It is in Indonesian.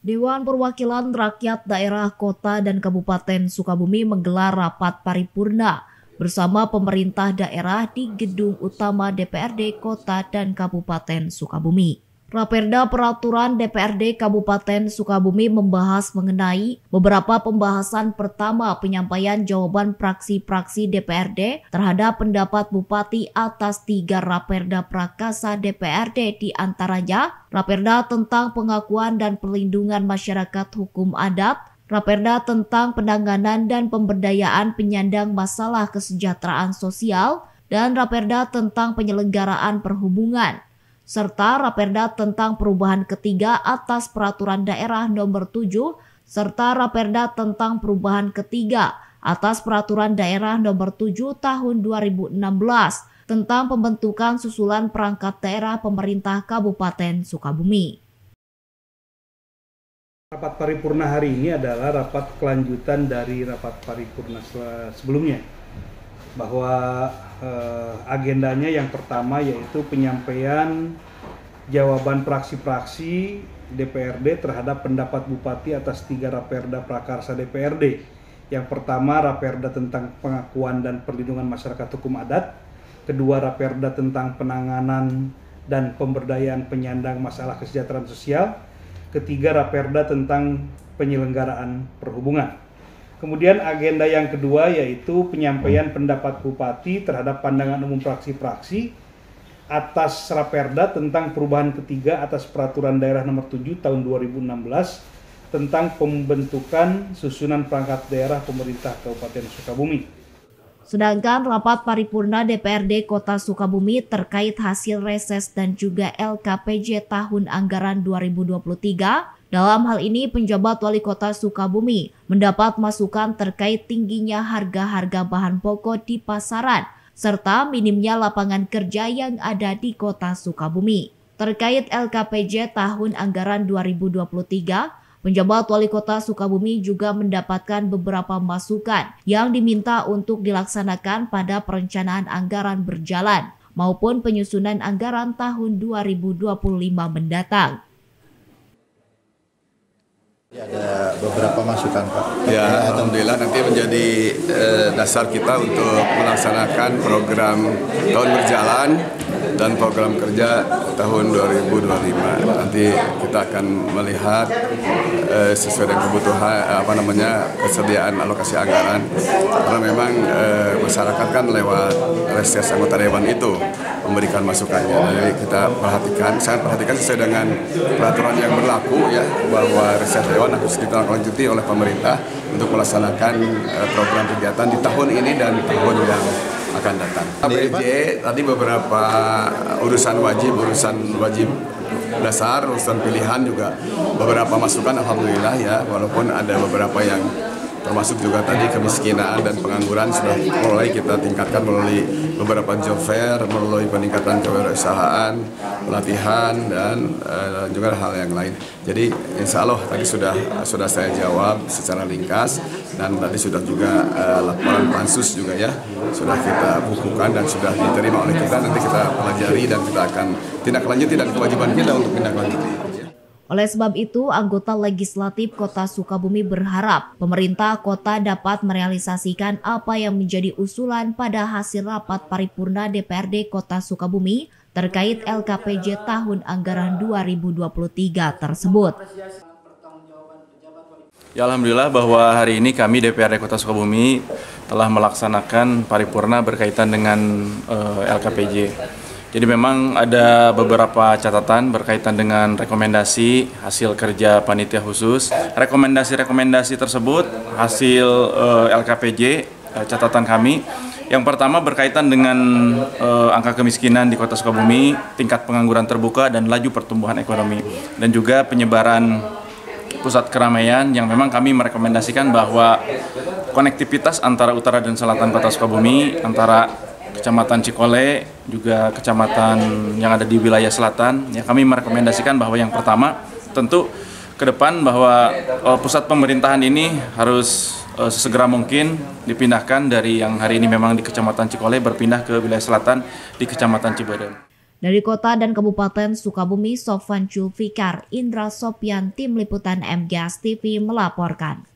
Dewan Perwakilan Rakyat Daerah Kota dan Kabupaten Sukabumi menggelar rapat paripurna bersama pemerintah daerah di Gedung Utama DPRD Kota dan Kabupaten Sukabumi. Raperda Peraturan DPRD Kabupaten Sukabumi membahas mengenai beberapa pembahasan. Pertama, penyampaian jawaban praksi-praksi DPRD terhadap pendapat Bupati atas 3 Raperda Prakasa DPRD, di antaranya Raperda tentang pengakuan dan perlindungan masyarakat hukum adat, Raperda tentang penanganan dan pemberdayaan penyandang masalah kesejahteraan sosial, dan Raperda tentang penyelenggaraan perhubungan, serta Raperda tentang perubahan ketiga atas Peraturan Daerah Nomor 7, serta Raperda tentang perubahan ketiga atas Peraturan Daerah Nomor 7 Tahun 2016 tentang pembentukan susulan perangkat daerah pemerintah Kabupaten Sukabumi. Rapat paripurna hari ini adalah rapat kelanjutan dari rapat paripurna sebelumnya, bahwa agendanya yang pertama yaitu penyampaian jawaban praksi-praksi DPRD terhadap pendapat Bupati atas 3 Raperda Prakarsa DPRD. Yang pertama, Raperda tentang pengakuan dan perlindungan masyarakat hukum adat. Kedua, Raperda tentang penanganan dan pemberdayaan penyandang masalah kesejahteraan sosial. Ketiga, Raperda tentang penyelenggaraan perhubungan. Kemudian agenda yang kedua yaitu penyampaian pendapat Bupati terhadap pandangan umum praksi-praksi atas Raperda tentang perubahan ketiga atas Peraturan Daerah Nomor 7 Tahun 2016 tentang pembentukan susunan perangkat daerah pemerintah Kabupaten Sukabumi. Sedangkan rapat paripurna DPRD Kota Sukabumi terkait hasil reses dan juga LKPJ tahun anggaran 2023. Dalam hal ini, penjabat Wali Kota Sukabumi mendapat masukan terkait tingginya harga-harga bahan pokok di pasaran, serta minimnya lapangan kerja yang ada di Kota Sukabumi. Terkait LKPJ tahun anggaran 2023, penjabat Wali Kota Sukabumi juga mendapatkan beberapa masukan yang diminta untuk dilaksanakan pada perencanaan anggaran berjalan maupun penyusunan anggaran tahun 2025 mendatang. Ada beberapa masukan, Pak. Ya, alhamdulillah nanti menjadi dasar kita untuk melaksanakan program tahun berjalan dan program kerja tahun 2025. Nanti kita akan melihat sesuai dengan kebutuhan kesediaan alokasi anggaran, karena memang masyarakat kan lewat reses anggota dewan itu memberikan masukannya. Jadi kita sangat perhatikan sesuai dengan peraturan yang berlaku ya, bahwa reses dewan harus ditindaklanjuti oleh pemerintah untuk melaksanakan program kegiatan di tahun ini dan tahun yang akan datang. APJ tadi beberapa urusan wajib dasar, urusan pilihan juga beberapa masukan, alhamdulillah ya, walaupun ada beberapa yang termasuk juga tadi kemiskinan dan pengangguran sudah mulai kita tingkatkan melalui beberapa job fair, melalui peningkatan kewirausahaan, pelatihan, dan juga hal yang lain. Jadi insya Allah tadi sudah saya jawab secara ringkas, dan tadi sudah juga laporan pansus juga ya sudah kita bukukan dan sudah diterima oleh kita. Nanti kita pelajari dan kita akan tindak lanjuti, dan kewajiban kita untuk tindak lanjuti. Oleh sebab itu, anggota legislatif Kota Sukabumi berharap pemerintah kota dapat merealisasikan apa yang menjadi usulan pada hasil rapat paripurna DPRD Kota Sukabumi terkait LKPJ tahun anggaran 2023 tersebut. Ya, alhamdulillah bahwa hari ini kami DPRD Kota Sukabumi telah melaksanakan paripurna berkaitan dengan LKPJ. Jadi memang ada beberapa catatan berkaitan dengan rekomendasi hasil kerja panitia khusus. Rekomendasi tersebut hasil LKPJ, catatan kami. Yang pertama berkaitan dengan angka kemiskinan di Kota Sukabumi, tingkat pengangguran terbuka, dan laju pertumbuhan ekonomi. Dan juga penyebaran pusat keramaian yang memang kami merekomendasikan bahwa konektivitas antara utara dan selatan Kota Sukabumi, antara Kecamatan Cikole, juga kecamatan yang ada di wilayah selatan, ya kami merekomendasikan bahwa yang pertama tentu ke depan bahwa pusat pemerintahan ini harus sesegera mungkin dipindahkan dari yang hari ini memang di Kecamatan Cikole berpindah ke wilayah selatan di Kecamatan Ciberem. Dari Kota dan Kabupaten Sukabumi, Sofwan Julfikar, Indra Sopyan, Tim Liputan MGS TV melaporkan.